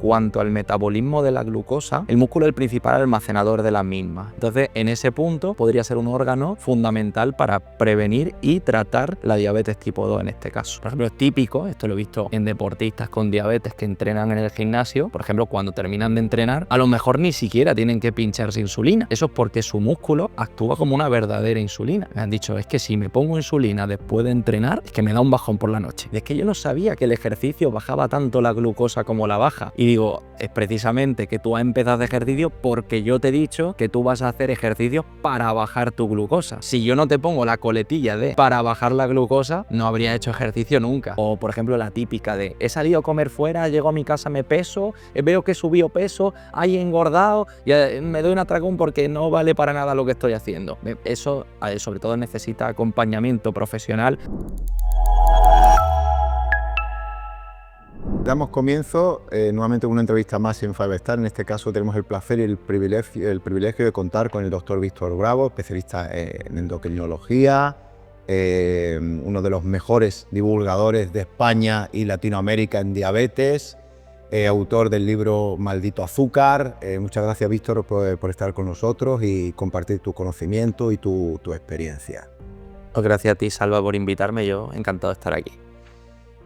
cuanto al metabolismo de la glucosa, el músculo es el principal almacenador de la misma. Entonces, en ese punto podría ser un órgano fundamental para prevenir y tratar la diabetes tipo 2 en este caso. Por ejemplo, es típico, esto lo he visto en deportistas con diabetes que entrenan en el gimnasio, por ejemplo, cuando terminan de entrenar, a lo mejor ni siquiera tienen que pincharse insulina. Eso es porque su músculo actúa como una verdadera insulina. Me han dicho, es que si me pongo insulina después de entrenar, es que me da un bajón por la noche. Y es que yo no sabía que el ejercicio bajaba tanto la glucosa como la baja. Y digo, es precisamente que tú has empezado de ejercicio porque yo te he dicho que tú vas a hacer ejercicios para bajar tu glucosa. Si yo no te pongo la coletilla de para bajar la glucosa, no habría hecho ejercicio nunca. O por ejemplo la típica de he salido a comer fuera, llego a mi casa, me peso, veo que he subido peso, he engordado y me doy un atracón porque no vale para nada lo que estoy haciendo. Eso sobre todo necesita acompañamiento profesional. Damos comienzo nuevamente con una entrevista más en Five Star. En este caso tenemos el placer y el privilegio de contar con el doctor Víctor Bravo, especialista en endocrinología, uno de los mejores divulgadores de España y Latinoamérica en diabetes, autor del libro Maldito Azúcar. Muchas gracias, Víctor, por estar con nosotros y compartir tu conocimiento y tu experiencia. Gracias a ti, Salva, por invitarme. Yo encantado de estar aquí.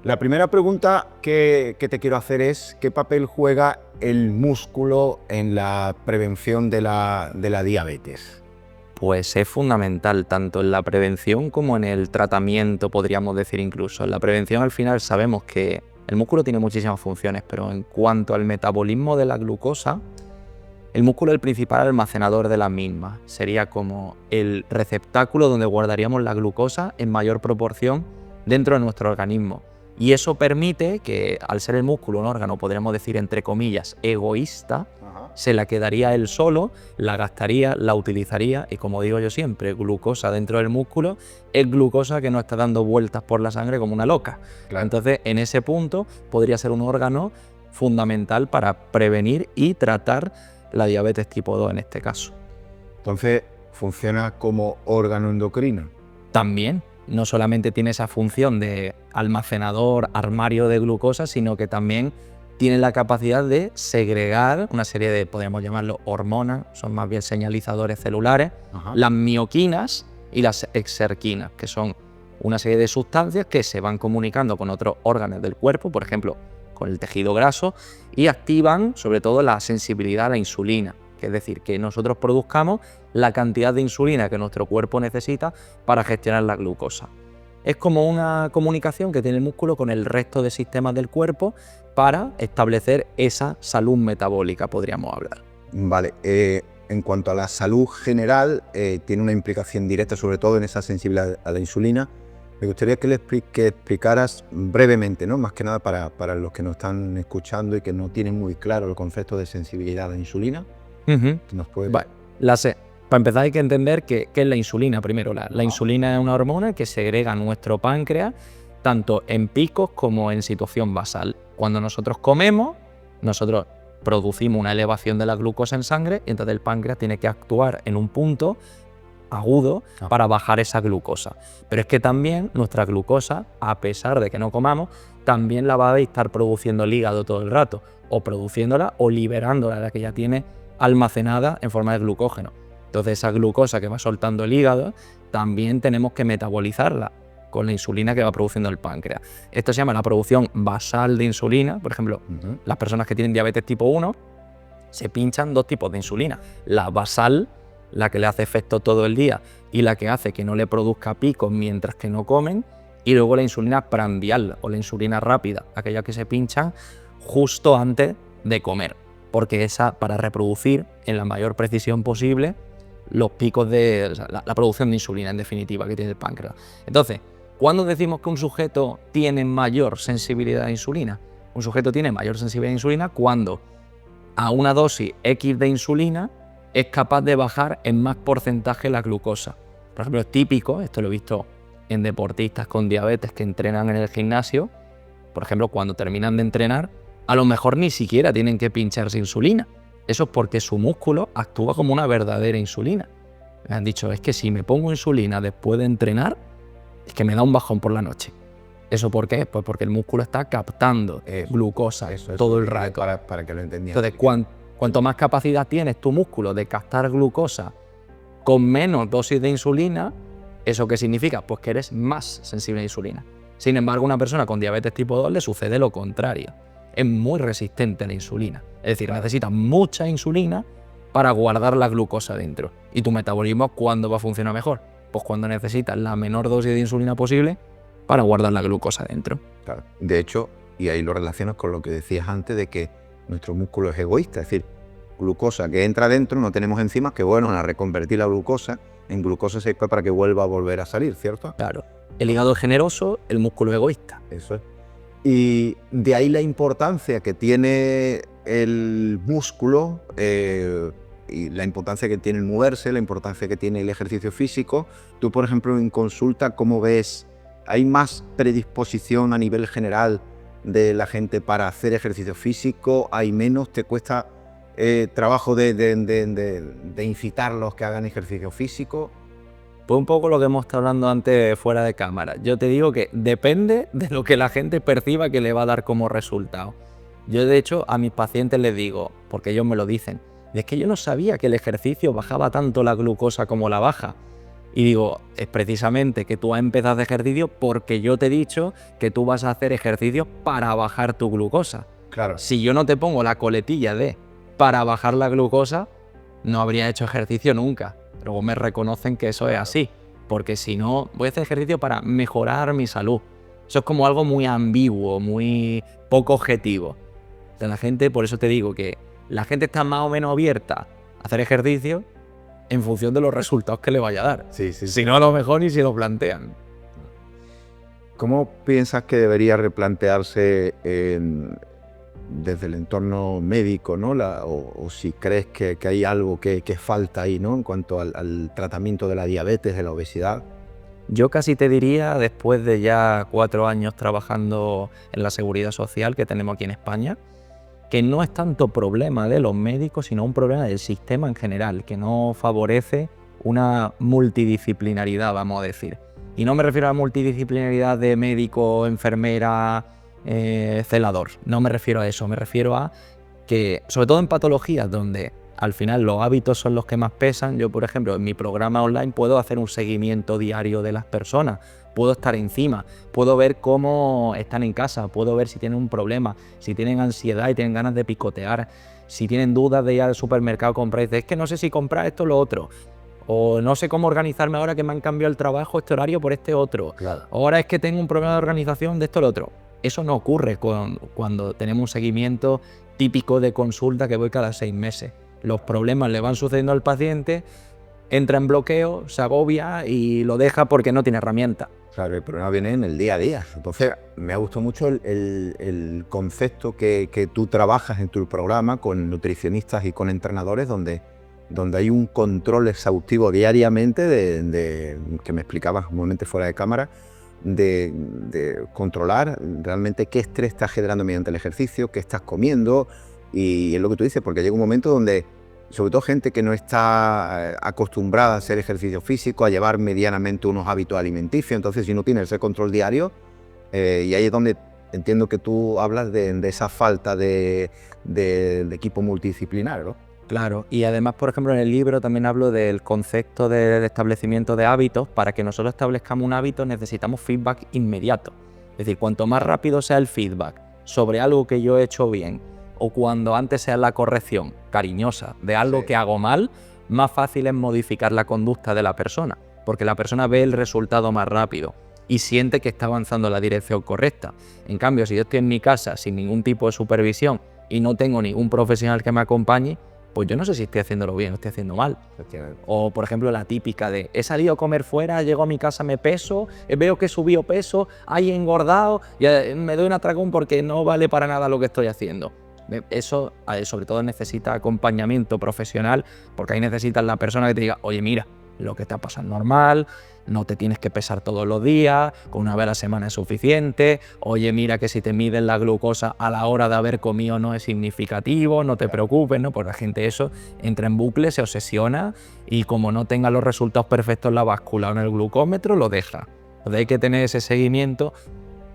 La primera pregunta que te quiero hacer es ¿qué papel juega el músculo en la prevención de la diabetes? Pues es fundamental tanto en la prevención como en el tratamiento, podríamos decir incluso. En la prevención al final sabemos que el músculo tiene muchísimas funciones, pero en cuanto al metabolismo de la glucosa, el músculo es el principal almacenador de la misma. Sería como el receptáculo donde guardaríamos la glucosa en mayor proporción dentro de nuestro organismo. Y eso permite que, al ser el músculo un órgano, podríamos decir, entre comillas, egoísta, se la quedaría él solo, la gastaría, la utilizaría, y como digo yo siempre, glucosa dentro del músculo es glucosa que no está dando vueltas por la sangre como una loca. Claro. Entonces, en ese punto, podría ser un órgano fundamental para prevenir y tratar la diabetes tipo 2 en este caso. Entonces, ¿funciona como órgano endocrino? También. No solamente tiene esa función de almacenador, armario de glucosa, sino que también tiene la capacidad de segregar una serie de, podríamos llamarlo, hormonas, son más bien señalizadores celulares, las mioquinas y las exerquinas, que son una serie de sustancias que se van comunicando con otros órganos del cuerpo, por ejemplo, con el tejido graso, y activan sobre todo la sensibilidad a la insulina. Es decir, que nosotros produzcamos la cantidad de insulina que nuestro cuerpo necesita para gestionar la glucosa. Es como una comunicación que tiene el músculo con el resto de sistemas del cuerpo para establecer esa salud metabólica, podríamos hablar. Vale, en cuanto a la salud general, tiene una implicación directa, sobre todo en esa sensibilidad a la insulina. Me gustaría que explicaras brevemente, ¿no? Más que nada para los que nos están escuchando y que no tienen muy claro el concepto de sensibilidad a la insulina. ¿Nos puede... Vale. Para empezar hay que entender qué es la insulina primero. La insulina es una hormona que segrega nuestro páncreas tanto en picos como en situación basal. Cuando nosotros comemos, nosotros producimos una elevación de la glucosa en sangre y entonces el páncreas tiene que actuar en un punto agudo para bajar esa glucosa. Pero es que también nuestra glucosa, a pesar de que no comamos, también la va a estar produciendo el hígado todo el rato, o produciéndola o liberándola, la que ya tiene almacenada en forma de glucógeno. Entonces esa glucosa que va soltando el hígado también tenemos que metabolizarla con la insulina que va produciendo el páncreas. Esto se llama la producción basal de insulina. Por ejemplo, las personas que tienen diabetes tipo 1 se pinchan dos tipos de insulina. La basal, la que le hace efecto todo el día y la que hace que no le produzca picos mientras que no comen, y luego la insulina prandial o la insulina rápida, aquella que se pinchan justo antes de comer, porque esa para reproducir en la mayor precisión posible los picos de la producción de insulina, en definitiva, que tiene el páncreas. Entonces, ¿cuándo decimos que un sujeto tiene mayor sensibilidad a insulina? Un sujeto tiene mayor sensibilidad a insulina cuando a una dosis X de insulina es capaz de bajar en más porcentaje la glucosa. Por ejemplo, es típico, esto lo he visto en deportistas con diabetes que entrenan en el gimnasio, por ejemplo, cuando terminan de entrenar, a lo mejor ni siquiera tienen que pincharse insulina. Eso es porque su músculo actúa como una verdadera insulina. Me han dicho, es que si me pongo insulina después de entrenar, es que me da un bajón por la noche. ¿Eso por qué? Pues porque el músculo está captando glucosa todo el rato. Para que lo entendiera. Entonces, cuanto más capacidad tienes tu músculo de captar glucosa con menos dosis de insulina, ¿eso qué significa? Pues que eres más sensible a la insulina. Sin embargo, a una persona con diabetes tipo 2 le sucede lo contrario. Es muy resistente a la insulina. Es decir, necesita mucha insulina para guardar la glucosa dentro. ¿Y tu metabolismo cuándo va a funcionar mejor? Pues cuando necesitas la menor dosis de insulina posible para guardar la glucosa dentro. Claro. De hecho, y ahí lo relacionas con lo que decías antes de que nuestro músculo es egoísta, es decir, glucosa que entra dentro, no tenemos enzimas que van a reconvertir la glucosa en glucosa seca para que vuelva a volver a salir, ¿cierto? Claro. El hígado es generoso, el músculo es egoísta. Eso es. Y de ahí la importancia que tiene el músculo y la importancia que tiene el moverse, la importancia que tiene el ejercicio físico. Tú, por ejemplo, en consulta, ¿cómo ves? ¿Hay más predisposición a nivel general de la gente para hacer ejercicio físico? ¿Hay menos? ¿Te cuesta trabajo de incitarlos que hagan ejercicio físico? Pues un poco lo que hemos estado hablando antes fuera de cámara. Yo te digo que depende de lo que la gente perciba que le va a dar como resultado. Yo, de hecho, a mis pacientes les digo, porque ellos me lo dicen, es que yo no sabía que el ejercicio bajaba tanto la glucosa como la baja. Y digo, es precisamente que tú has empezado de ejercicio porque yo te he dicho que tú vas a hacer ejercicio para bajar tu glucosa. Claro. Si yo no te pongo la coletilla de para bajar la glucosa, no habría hecho ejercicio nunca. Luego me reconocen que eso es así, porque si no, voy a hacer ejercicio para mejorar mi salud. Eso es como algo muy ambiguo, muy poco objetivo. O sea, la gente, por eso te digo que la gente está más o menos abierta a hacer ejercicio en función de los resultados que le vaya a dar. Sí. Si no, a lo mejor ni se lo plantean. ¿Cómo piensas que debería replantearse desde el entorno médico, ¿no? O si crees que hay algo que falta ahí, ¿no? En cuanto al tratamiento de la diabetes, de la obesidad? Yo casi te diría, después de ya 4 años trabajando en la seguridad social que tenemos aquí en España, que no es tanto problema de los médicos, sino un problema del sistema en general, que no favorece una multidisciplinaridad, vamos a decir. Y no me refiero a la multidisciplinaridad de médico, enfermera, celador. No me refiero a eso, me refiero a que, sobre todo en patologías donde al final los hábitos son los que más pesan, yo, por ejemplo, en mi programa online puedo hacer un seguimiento diario de las personas, puedo estar encima, puedo ver cómo están en casa, puedo ver si tienen un problema, si tienen ansiedad y tienen ganas de picotear, si tienen dudas de ir al supermercado a comprar y dicen, es que no sé si comprar esto o lo otro, o no sé cómo organizarme ahora que me han cambiado el trabajo, este horario por este otro, Claro. ahora es que tengo un problema de organización de esto o lo otro. Eso no ocurre cuando tenemos un seguimiento típico de consulta que voy cada 6 meses. Los problemas le van sucediendo al paciente, entra en bloqueo, se agobia y lo deja porque no tiene herramienta. Claro, el problema viene en el día a día. Entonces, me ha gustado mucho el concepto que tú trabajas en tu programa con nutricionistas y con entrenadores donde hay un control exhaustivo diariamente que me explicabas un momento fuera de cámara, de controlar realmente qué estrés estás generando mediante el ejercicio, qué estás comiendo, y es lo que tú dices, porque llega un momento donde, sobre todo gente que no está acostumbrada a hacer ejercicio físico, a llevar medianamente unos hábitos alimenticios, entonces si no tienes ese control diario, y ahí es donde entiendo que tú hablas de esa falta de equipo multidisciplinar, ¿no? Claro, y además, por ejemplo, en el libro también hablo del concepto de establecimiento de hábitos. Para que nosotros establezcamos un hábito necesitamos feedback inmediato. Es decir, cuanto más rápido sea el feedback sobre algo que yo he hecho bien, o cuando antes sea la corrección cariñosa de algo que hago mal, más fácil es modificar la conducta de la persona, porque la persona ve el resultado más rápido y siente que está avanzando en la dirección correcta. En cambio, si yo estoy en mi casa sin ningún tipo de supervisión y no tengo ningún profesional que me acompañe, pues yo no sé si estoy haciéndolo bien o estoy haciendo mal. O, por ejemplo, la típica de he salido a comer fuera, llego a mi casa, me peso, veo que he subido peso, he engordado, y me doy un atracón porque no vale para nada lo que estoy haciendo. Eso, sobre todo, necesita acompañamiento profesional, porque ahí necesitas la persona que te diga, oye, mira, lo que te pasa es normal, no te tienes que pesar todos los días, con una vez a la semana es suficiente, oye, mira que si te miden la glucosa a la hora de haber comido no es significativo, no te preocupes, ¿no? Pues la gente eso entra en bucle, se obsesiona y como no tenga los resultados perfectos en la báscula o en el glucómetro, lo deja. Entonces hay que tener ese seguimiento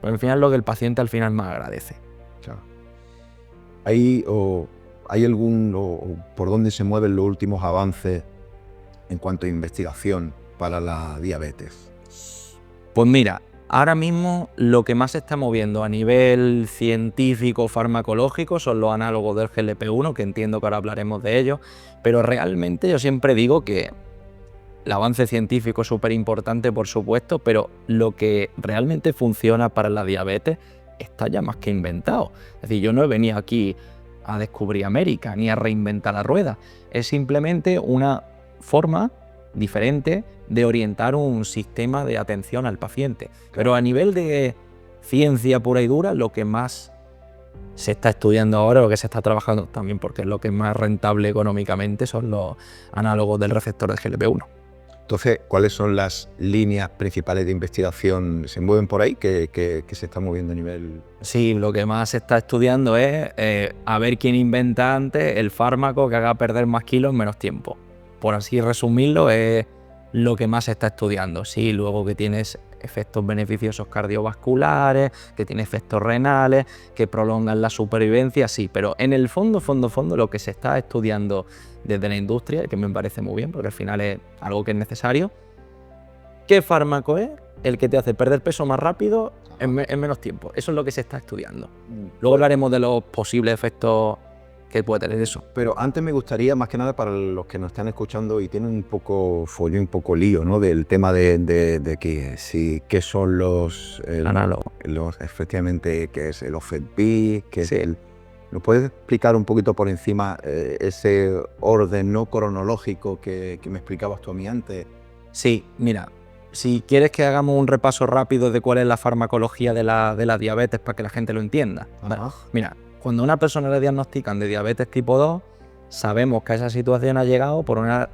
Pero al final es lo que el paciente al final más agradece. Claro. ¿Hay algún, o por dónde se mueven los últimos avances en cuanto a investigación para la diabetes? Pues mira, ahora mismo lo que más se está moviendo a nivel científico farmacológico son los análogos del GLP-1, que entiendo que ahora hablaremos de ellos, pero realmente yo siempre digo que el avance científico es súper importante, por supuesto, pero lo que realmente funciona para la diabetes está ya más que inventado. Es decir, yo no he venido aquí a descubrir América ni a reinventar la rueda. Es simplemente una forma diferente de orientar un sistema de atención al paciente. Pero a nivel de ciencia pura y dura, lo que más se está estudiando ahora, lo que se está trabajando también, porque es lo que es más rentable económicamente, son los análogos del receptor de GLP-1. Entonces, ¿cuáles son las líneas principales de investigación? ¿Se mueven por ahí? ¿Que se está moviendo a nivel...? Sí, lo que más se está estudiando es a ver quién inventa antes el fármaco que haga perder más kilos en menos tiempo. Por así resumirlo, es lo que más se está estudiando. Sí, luego que tienes efectos beneficiosos cardiovasculares, que tiene efectos renales, que prolongan la supervivencia, sí, pero en el fondo, lo que se está estudiando desde la industria, que me parece muy bien, porque al final es algo que es necesario, ¿qué fármaco es el que te hace perder peso más rápido en menos tiempo? Eso es lo que se está estudiando. Luego hablaremos de los posibles efectos que puede tener eso. Pero antes me gustaría, más que nada para los que nos están escuchando y tienen un poco follón, un poco lío, ¿no? Del tema de que sí, qué son los análogos. Efectivamente, qué es el OFEP, qué Sí. es el... ¿Nos puedes explicar un poquito por encima ese orden no cronológico que me explicabas tú a mí antes? Sí, mira, si quieres que hagamos un repaso rápido de cuál es la farmacología de la diabetes para que la gente lo entienda. Vale. Mira, cuando a una persona le diagnostican de diabetes tipo 2, sabemos que esa situación ha llegado por una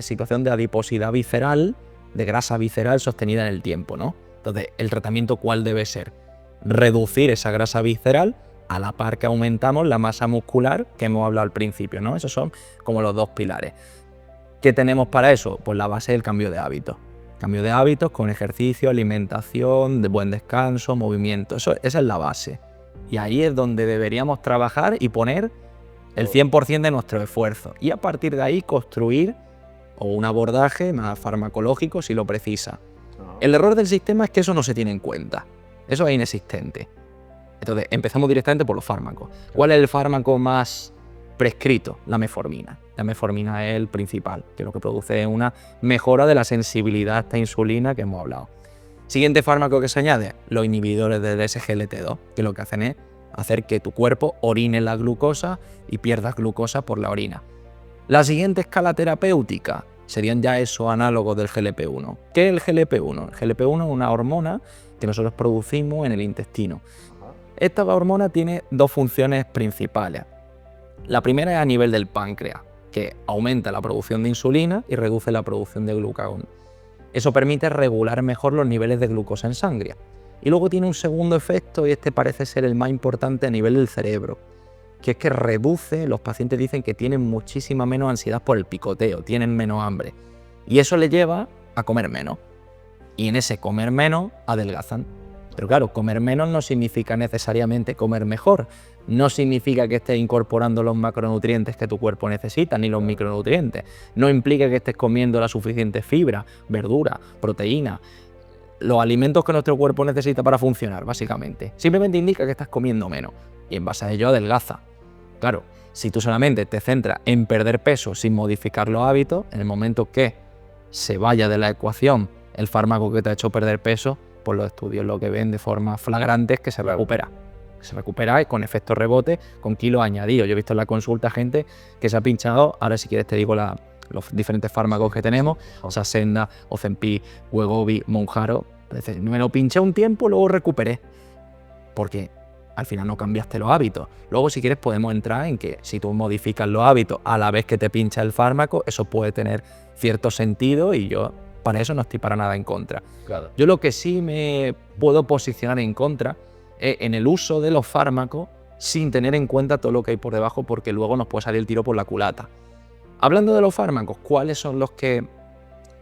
situación de adiposidad visceral, de grasa visceral sostenida en el tiempo, ¿no? Entonces, ¿el tratamiento cuál debe ser? Reducir esa grasa visceral a la par que aumentamos la masa muscular que hemos hablado al principio, ¿no? Esos son como los dos pilares. ¿Qué tenemos para eso? Pues la base del cambio de hábitos. Cambio de hábitos con ejercicio, alimentación, de buen descanso, movimiento. Esa es la base. Y ahí es donde deberíamos trabajar y poner el 100% de nuestro esfuerzo. Y a partir de ahí construir un abordaje más farmacológico si lo precisa. El error del sistema es que eso no se tiene en cuenta. Eso es inexistente. Entonces, empezamos directamente por los fármacos. ¿Cuál es el fármaco más prescrito? La metformina. La metformina es el principal, que lo que produce es una mejora de la sensibilidad a esta insulina que hemos hablado. Siguiente fármaco que se añade, los inhibidores del SGLT2, que lo que hacen es hacer que tu cuerpo orine la glucosa y pierdas glucosa por la orina. La siguiente escala terapéutica serían ya esos análogos del GLP-1. ¿Qué es el GLP-1? El GLP-1 es una hormona que nosotros producimos en el intestino. Esta hormona tiene dos funciones principales. La primera es a nivel del páncreas, que aumenta la producción de insulina y reduce la producción de glucagón. Eso permite regular mejor los niveles de glucosa en sangre. Y luego tiene un segundo efecto, y este parece ser el más importante a nivel del cerebro, que es que reduce, los pacientes dicen que tienen muchísima menos ansiedad por el picoteo, tienen menos hambre. Y eso les lleva a comer menos. Y en ese comer menos adelgazan. Pero claro, comer menos no significa necesariamente comer mejor. No significa que estés incorporando los macronutrientes que tu cuerpo necesita, ni los micronutrientes. No implica que estés comiendo la suficiente fibra, verdura, proteína, los alimentos que nuestro cuerpo necesita para funcionar, básicamente. Simplemente indica que estás comiendo menos y en base a ello adelgaza. Claro, si tú solamente te centras en perder peso sin modificar los hábitos, en el momento que se vaya de la ecuación el fármaco que te ha hecho perder peso, pues los estudios lo que ven de forma flagrante es que se recupera. Se recupera con efecto rebote, con kilos añadidos. Yo he visto en la consulta gente que se ha pinchado, ahora si quieres te digo los diferentes fármacos que tenemos, Saxenda, Ozempic, Wegovy, Mounjaro. Me lo pinché un tiempo, luego recuperé, porque al final no cambiaste los hábitos. Luego si quieres podemos entrar en que si tú modificas los hábitos a la vez que te pincha el fármaco, eso puede tener cierto sentido y yo para eso no estoy para nada en contra. Claro. Yo lo que sí me puedo posicionar en contra es en el uso de los fármacos sin tener en cuenta todo lo que hay por debajo, porque luego nos puede salir el tiro por la culata. Hablando de los fármacos, ¿cuáles son los que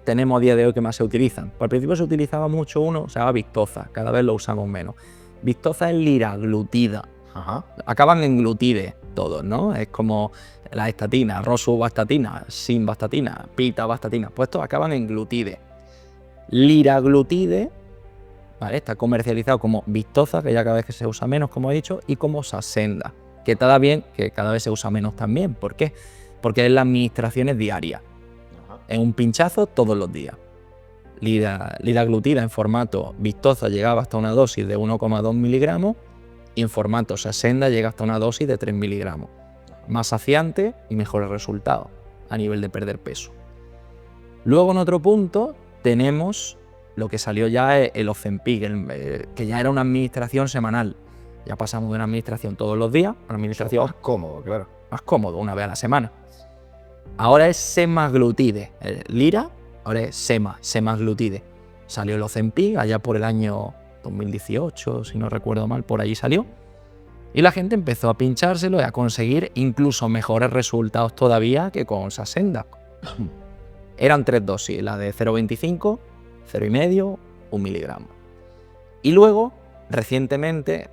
tenemos a día de hoy que más se utilizan? Al principio se utilizaba mucho uno, se llama Victoza, cada vez lo usamos menos. Vistoza es liraglutida. Ajá. Acaban en glutide todos, ¿no? Es como las estatinas, rosuvastatina, simvastatina, pitavastatina, pues estos acaban en glutide. Liraglutide, ¿vale? Está comercializado como Vistoza, que ya cada vez que se usa menos, como he dicho, y como Saxenda, que está bien, que cada vez se usa menos también. ¿Por qué? Porque es la administración es diaria. Es un pinchazo todos los días. Liraglutida en formato Vistoza llegaba hasta una dosis de 1,2 miligramos y en formato Saxenda llega hasta una dosis de 3 miligramos. Más saciante y mejores resultados a nivel de perder peso. Luego en otro punto tenemos lo que salió ya el Ozempic, que ya era una administración semanal. Ya pasamos de una administración todos los días a una administración Más cómodo, claro. más cómodo, una vez a la semana. Ahora es semaglutide. El Lira ahora es semaglutide. Salió el Ozempic allá por el año 2018, si no recuerdo mal, por allí salió. Y la gente empezó a pinchárselo y a conseguir incluso mejores resultados todavía que con Saxenda. Eran 3 dosis, la de 0,25, 0,5, 1 miligramo. Y luego, recientemente,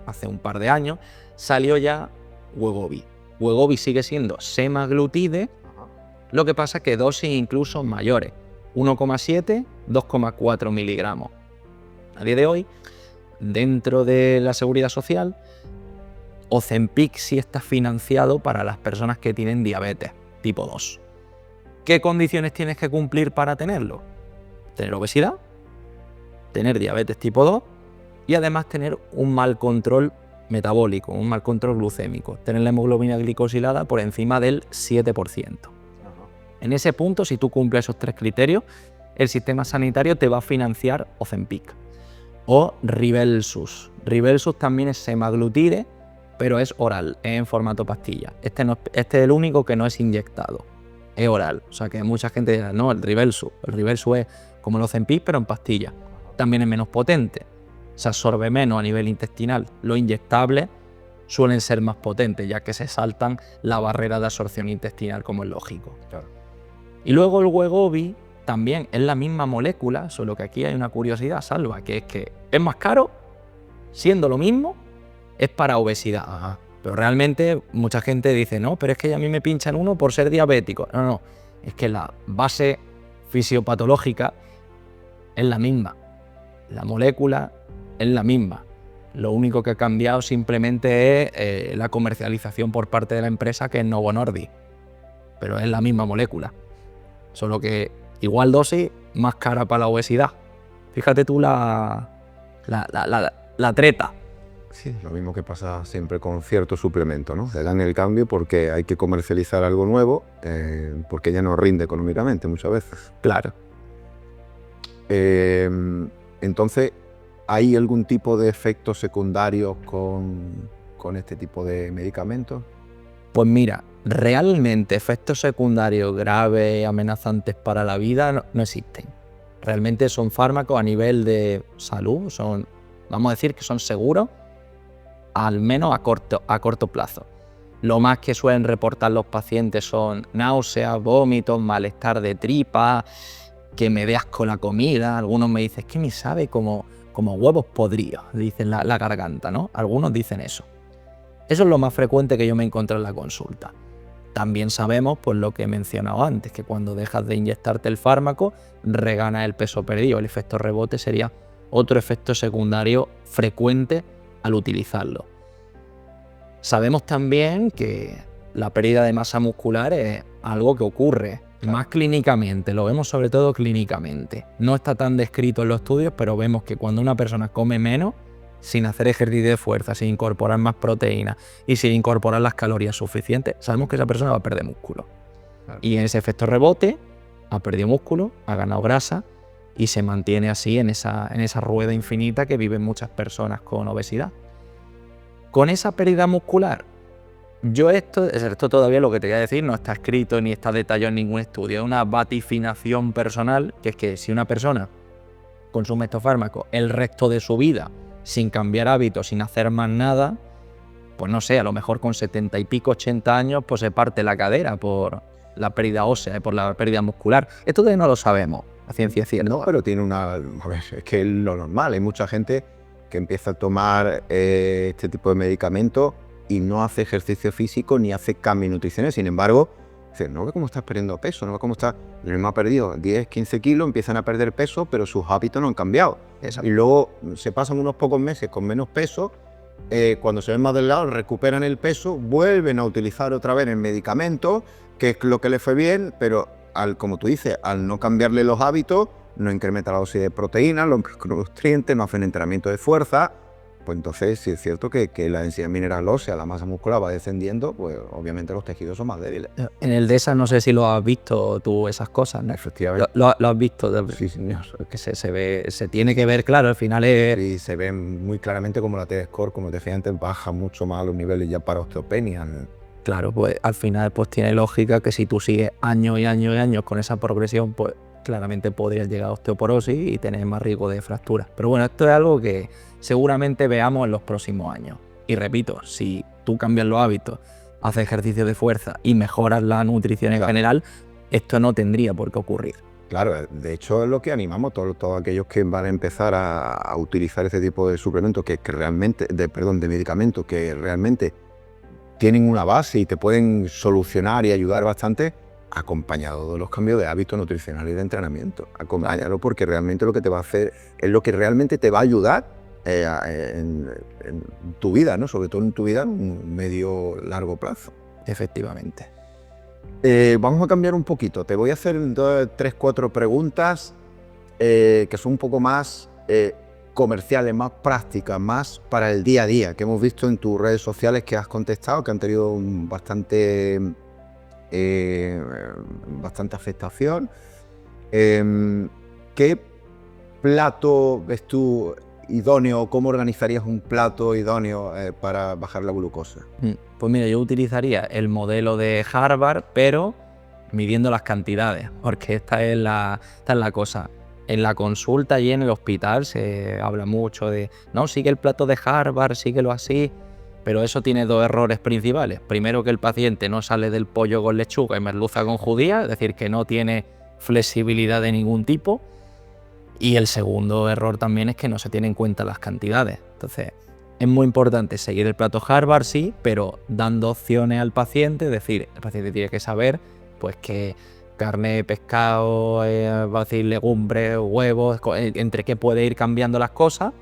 hace un par de años, salió ya Wegovy. Wegovy sigue siendo semaglutide, lo que pasa que dosis incluso mayores, 1,7, 2,4 miligramos. A día de hoy, dentro de la Seguridad Social, Ozempic sí está financiado para las personas que tienen diabetes tipo 2. ¿Qué condiciones tienes que cumplir para tenerlo? Tener obesidad, tener diabetes tipo 2 y además tener un mal control metabólico, un mal control glucémico, tener la hemoglobina glicosilada por encima del 7%. En ese punto, si tú cumples esos 3 criterios, el sistema sanitario te va a financiar Ozempic. O Rybelsus. Rybelsus también es semaglutide, pero es oral, es en formato pastilla. Este es el único que no es inyectado, es oral. O sea que mucha gente dirá, no, el Rybelsus es como el Ozempic, pero en pastilla. También es menos potente, se absorbe menos a nivel intestinal. Los inyectables suelen ser más potentes, ya que se saltan la barrera de absorción intestinal, como es lógico. Claro. Y luego el Wegovy también es la misma molécula, solo que aquí hay una curiosidad salva, que es que es más caro, siendo lo mismo, es para obesidad. Ajá. Pero realmente mucha gente dice, no, pero es que a mí me pinchan uno por ser diabético. No, es que la base fisiopatológica es la misma. La molécula es la misma. Lo único que ha cambiado simplemente es la comercialización por parte de la empresa, que es Novo Nordisk. Pero es la misma molécula. Solo que igual dosis, más cara para la obesidad. Fíjate tú la treta. Sí, lo mismo que pasa siempre con ciertos suplementos, ¿no? Le dan el cambio porque hay que comercializar algo nuevo, porque ya no rinde económicamente muchas veces. Claro. Entonces, ¿hay algún tipo de efectos secundarios con este tipo de medicamentos? Pues mira, realmente efectos secundarios graves, amenazantes para la vida no existen. Realmente son fármacos a nivel de salud, vamos a decir que son seguros, al menos a corto plazo. Lo más que suelen reportar los pacientes son náuseas, vómitos, malestar de tripa, que me dé asco la comida. Algunos me dicen, es que me sabe como huevos podridos, dicen la garganta, ¿no? Algunos dicen eso. Eso es lo más frecuente que yo me encuentro en la consulta. También sabemos, pues lo que he mencionado antes, que cuando dejas de inyectarte el fármaco, reganas el peso perdido. El efecto rebote sería otro efecto secundario frecuente al utilizarlo. Sabemos también que la pérdida de masa muscular es algo que ocurre más clínicamente, lo vemos sobre todo clínicamente. No está tan descrito en los estudios, pero vemos que cuando una persona come menos, sin hacer ejercicio de fuerza, sin incorporar más proteínas y sin incorporar las calorías suficientes, sabemos que esa persona va a perder músculo. Claro. Y en ese efecto rebote ha perdido músculo, ha ganado grasa y se mantiene así en esa rueda infinita que viven muchas personas con obesidad. Con esa pérdida muscular, esto todavía lo que te voy a decir no está escrito ni está detallado en ningún estudio, es una vaticinación personal, que es que si una persona consume estos fármacos el resto de su vida sin cambiar hábitos, sin hacer más nada, pues no sé, a lo mejor con 70 y pico, 80 años, pues se parte la cadera por la pérdida ósea, por la pérdida muscular. Esto todavía no lo sabemos, a ciencia cierta. No, pero tiene a ver, es que es lo normal. Hay mucha gente que empieza a tomar este tipo de medicamentos y no hace ejercicio físico ni hace cambios nutricionales. Sin embargo, dice, no ve cómo estás perdiendo peso, no ve cómo está. El mismo ha perdido 10, 15 kilos, empiezan a perder peso, pero sus hábitos no han cambiado. Exacto. Y luego se pasan unos pocos meses con menos peso. Cuando se ven más delgados, recuperan el peso, vuelven a utilizar otra vez el medicamento, que es lo que les fue bien, pero como tú dices, al no cambiarle los hábitos, no incrementa la dosis de proteínas, los nutrientes, no hacen entrenamiento de fuerza. Pues entonces sí es cierto que la densidad mineral ósea, la masa muscular va descendiendo, pues obviamente los tejidos son más débiles. En el DESA no sé si lo has visto tú esas cosas, ¿no? Efectivamente. Lo has visto. Sí, señor. Que se tiene que ver, claro, al final es... Y se ve muy claramente como la T-score, como te decía antes, baja mucho más los niveles ya para osteopenia. Claro, pues al final pues tiene lógica que si tú sigues años y años y años con esa progresión, pues claramente podrías llegar a osteoporosis y tener más riesgo de fracturas. Pero bueno, esto es algo que seguramente veamos en los próximos años. Y repito, si tú cambias los hábitos, haces ejercicio de fuerza y mejoras la nutrición en general, esto no tendría por qué ocurrir. Claro, de hecho es lo que animamos todos aquellos que van a empezar a utilizar este tipo de suplementos que realmente, de medicamentos que realmente tienen una base y te pueden solucionar y ayudar bastante, acompañado de los cambios de hábitos nutricionales y de entrenamiento. Acompáñalo porque realmente lo que te va a hacer es lo que realmente te va a ayudar en tu vida, ¿no? Sobre todo en tu vida en un medio largo plazo. Efectivamente. Vamos a cambiar un poquito. Te voy a hacer 3, 4 preguntas que son un poco más comerciales, más prácticas, más para el día a día, que hemos visto en tus redes sociales que has contestado, que han tenido bastante aceptación. ¿Qué plato ves tú idóneo? ¿Cómo organizarías un plato idóneo para bajar la glucosa? Pues mira, yo utilizaría el modelo de Harvard, pero midiendo las cantidades, porque esta es la cosa. En la consulta y en el hospital se habla mucho de, no, sigue el plato de Harvard, síguelo así, pero eso tiene 2 errores principales. Primero, que el paciente no sale del pollo con lechuga y merluza con judía, es decir, que no tiene flexibilidad de ningún tipo. Y el segundo error también es que no se tienen en cuenta las cantidades. Entonces, es muy importante seguir el plato Harvard, sí, pero dando opciones al paciente, es decir, el paciente tiene que saber pues que carne, pescado, va a decir legumbres, huevos, entre qué puede ir cambiando las cosas.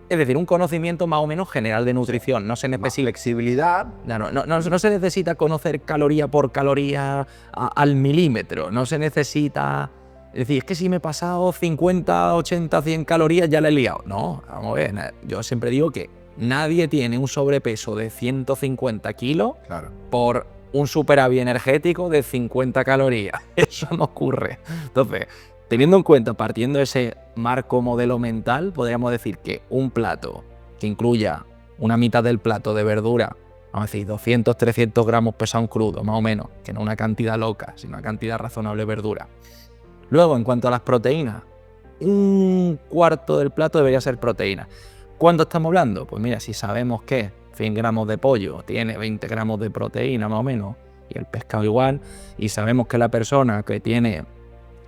Es decir, un conocimiento más o menos general de nutrición. No se necesita flexibilidad. No se necesita conocer caloría por caloría al milímetro. No se necesita... Es decir, es que si me he pasado 50, 80, 100 calorías ya la he liado. No, vamos a ver. Yo siempre digo que nadie tiene un sobrepeso de 150 kilos por un superávit energético de 50 calorías. Eso no ocurre. Entonces, teniendo en cuenta, partiendo de ese marco modelo mental, podríamos decir que un plato que incluya una mitad del plato de verdura, vamos a decir 200, 300 gramos pesado en crudo, más o menos, que no una cantidad loca, sino una cantidad razonable de verdura. Luego, en cuanto a las proteínas, un cuarto del plato debería ser proteína. ¿Cuánto estamos hablando? Pues mira, si sabemos que 100 gramos de pollo tiene 20 gramos de proteína más o menos, y el pescado igual, y sabemos que la persona que tiene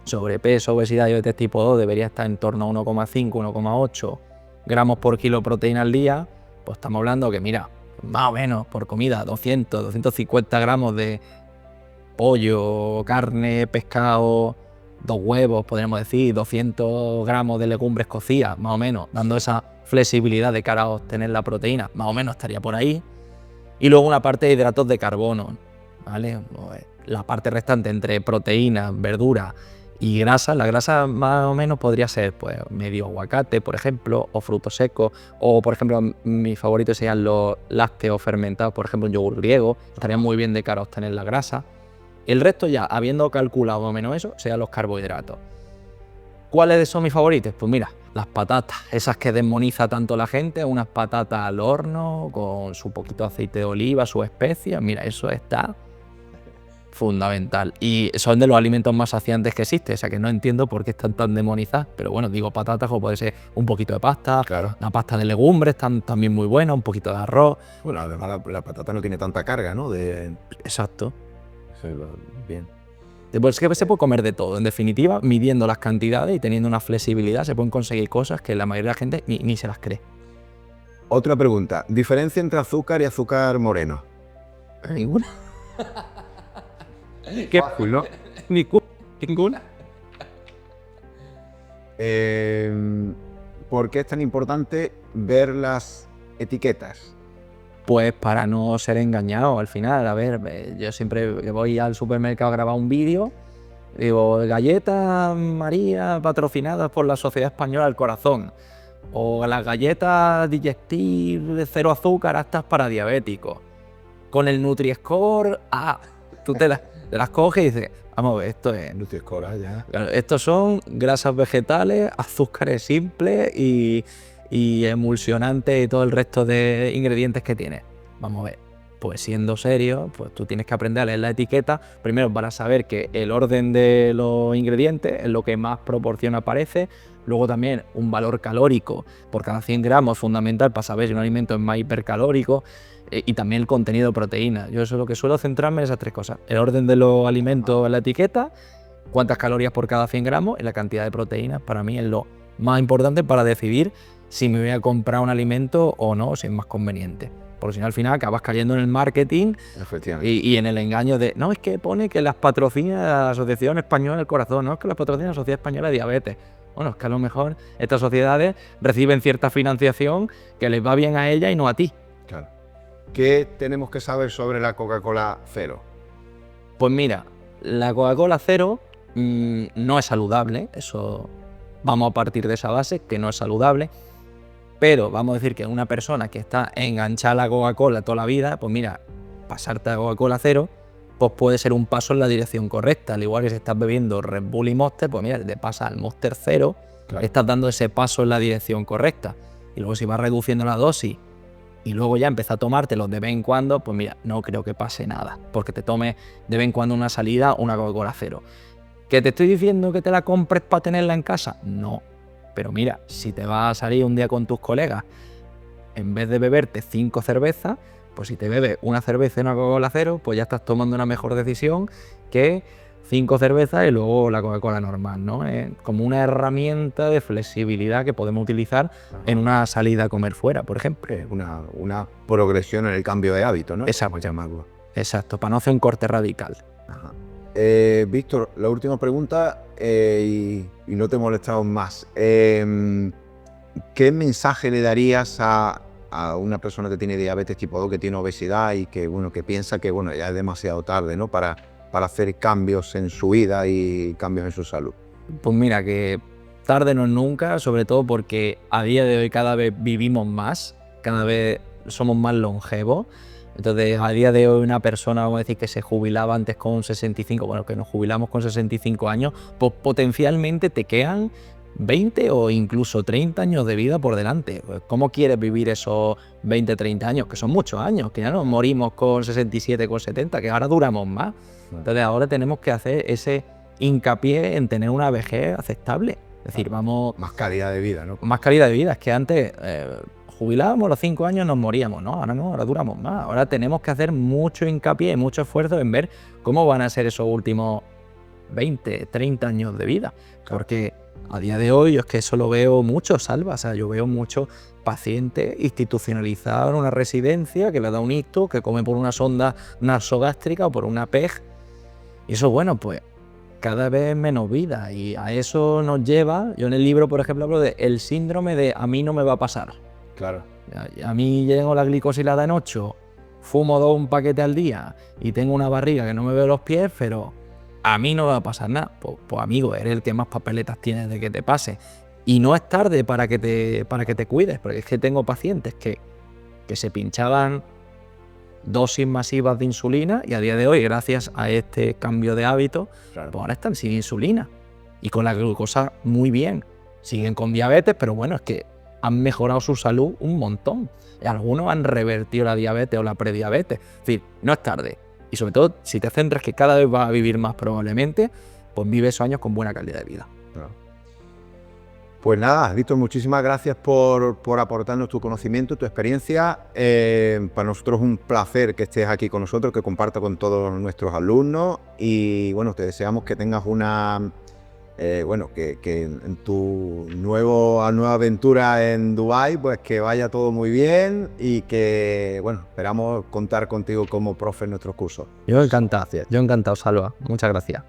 sobrepeso, obesidad y diabetes tipo 2 debería estar en torno a 1,5, 1,8 gramos por kilo de proteína al día, pues estamos hablando que mira, más o menos por comida 200, 250 gramos de pollo, carne, pescado, 2 huevos, podríamos decir, 200 gramos de legumbres cocidas, más o menos, dando esa flexibilidad de cara a obtener la proteína, más o menos estaría por ahí. Y luego una parte de hidratos de carbono, ¿vale? La parte restante entre proteínas, verduras y grasa, la grasa más o menos podría ser pues medio aguacate, por ejemplo, o frutos secos, o por ejemplo, mis favoritos serían los lácteos fermentados, por ejemplo, un yogur griego, estaría muy bien de cara a obtener la grasa. El resto ya, habiendo calculado más o menos eso, sean los carbohidratos. ¿Cuáles son mis favoritos? Pues mira, las patatas, esas que demoniza tanto la gente, unas patatas al horno, con su poquito de aceite de oliva, sus especias, mira, eso está fundamental. Y son de los alimentos más saciantes que existen, o sea que no entiendo por qué están tan demonizadas, pero bueno, digo patatas o puede ser un poquito de pasta, la pasta de legumbres están también muy buena, un poquito de arroz. Bueno, además la patata no tiene tanta carga, ¿no? Exacto. Sí, bien. Pues que se puede comer de todo. En definitiva, midiendo las cantidades y teniendo una flexibilidad, se pueden conseguir cosas que la mayoría de la gente ni se las cree. Otra pregunta. ¿Diferencia entre azúcar y azúcar moreno? Ninguna. Qué Fácil, ¿no? Ninguna. ¿Por qué es tan importante ver las etiquetas? Pues para no ser engañado al final. A ver, yo siempre que voy al supermercado a grabar un vídeo, digo, galletas María patrocinadas por la Sociedad Española del Corazón, o las galletas Digestive de 0 azúcar aptas para diabéticos, con el Nutri-Score A. Tú te las coges y dices, vamos a ver, esto es... Nutri-Score ya. Claro, estos son grasas vegetales, azúcares simples y emulsionantes y todo el resto de ingredientes que tiene. Vamos a ver, pues siendo serio, pues tú tienes que aprender a leer la etiqueta, primero para saber que el orden de los ingredientes es lo que más proporción aparece, luego también un valor calórico por cada 100 gramos es fundamental para saber si un alimento es más hipercalórico, y también el contenido de proteína. Yo eso es lo que suelo centrarme en esas tres cosas: el orden de los alimentos en la etiqueta, cuántas calorías por cada 100 gramos y la cantidad de proteínas. Para mí es lo más importante para decidir si me voy a comprar un alimento o no, si es más conveniente. Porque si no, al final acabas cayendo en el marketing y en el engaño de, no, es que pone que las patrocina la Asociación Española del Corazón, no, es que las patrocina la Sociedad Española de Diabetes. Bueno, es que a lo mejor estas sociedades reciben cierta financiación que les va bien a ella y no a ti. Claro. ¿Qué tenemos que saber sobre la Coca-Cola Cero? Pues mira, la Coca-Cola Cero no es saludable, eso vamos a partir de esa base, que no es saludable, pero vamos a decir que una persona que está enganchada a la Coca-Cola toda la vida, pues mira, pasarte a Coca-Cola Cero, pues puede ser un paso en la dirección correcta. Al igual que si estás bebiendo Red Bull y Monster, pues mira, te pasas al Monster Cero, claro, estás dando ese paso en la dirección correcta. Y luego si vas reduciendo la dosis y luego ya empiezas a tomártelo de vez en cuando, pues mira, no creo que pase nada, porque te tomes de vez en cuando una salida, una Coca-Cola Cero. ¿Que te estoy diciendo que te la compres para tenerla en casa? No. Pero mira, si te vas a salir un día con tus colegas, en vez de beberte 5 cervezas, pues si te bebes una cerveza y una Coca-Cola Cero, pues ya estás tomando una mejor decisión que 5 cervezas y luego la Coca-Cola normal, ¿no? Es como una herramienta de flexibilidad que podemos utilizar en una salida a comer fuera, por ejemplo. Una progresión en el cambio de hábito, ¿no? Exacto. Llamarlo. Exacto, para no hacer un corte radical. Ajá. Víctor, la última pregunta, y no te molestamos más. ¿Qué mensaje le darías a una persona que tiene diabetes tipo 2, que tiene obesidad y que, bueno, que piensa que, bueno, ya es demasiado tarde, ¿no?, para hacer cambios en su vida y cambios en su salud? Pues mira, que tarde no es nunca, sobre todo porque a día de hoy cada vez vivimos más, cada vez somos más longevos. Entonces, a día de hoy una persona, vamos a decir, que se jubilaba antes con 65, bueno, que nos jubilamos con 65 años, pues potencialmente te quedan 20 o incluso 30 años de vida por delante. ¿Cómo quieres vivir esos 20, 30 años? Que son muchos años, que ya no morimos con 67, con 70, que ahora duramos más. Entonces ahora tenemos que hacer ese hincapié en tener una vejez aceptable. Es decir, vamos... Más calidad de vida, ¿no? Más calidad de vida. Es que antes jubilábamos, a los 5 años nos moríamos, ¿no? Ahora no, ahora duramos más. Ahora tenemos que hacer mucho hincapié y mucho esfuerzo en ver cómo van a ser esos últimos 20, 30 años de vida. Porque a día de hoy yo es que eso lo veo mucho, Salva. O sea, yo veo muchos pacientes institucionalizados en una residencia que le da un ictus, que come por una sonda nasogástrica o por una PEG. Y eso, bueno, pues cada vez menos vida. Y a eso nos lleva, yo en el libro, por ejemplo, hablo de el síndrome de a mí no me va a pasar. Claro. A mí llego la glicosilada en 8, fumo un paquete al día y tengo una barriga que no me veo los pies, pero a mí no me va a pasar nada. Pues amigo, eres el que más papeletas tienes de que te pase. Y no es tarde para que te cuides, porque es que tengo pacientes que se pinchaban dosis masivas de insulina y a día de hoy, gracias a este cambio de hábito, claro, pues ahora están sin insulina y con la glucosa muy bien. Siguen con diabetes, pero bueno, es que han mejorado su salud un montón. Y algunos han revertido la diabetes o la prediabetes. Es decir, no es tarde. Y sobre todo, si te centras que cada vez vas a vivir más probablemente, pues vive esos años con buena calidad de vida. Claro. Pues nada, Víctor, muchísimas gracias por aportarnos tu conocimiento, tu experiencia. Para nosotros es un placer que estés aquí con nosotros, que compartas con todos nuestros alumnos y bueno, te deseamos que tengas que en tu nueva aventura en Dubái, pues que vaya todo muy bien y que, bueno, esperamos contar contigo como profe en nuestros cursos. Yo encantado, Salva. Muchas gracias.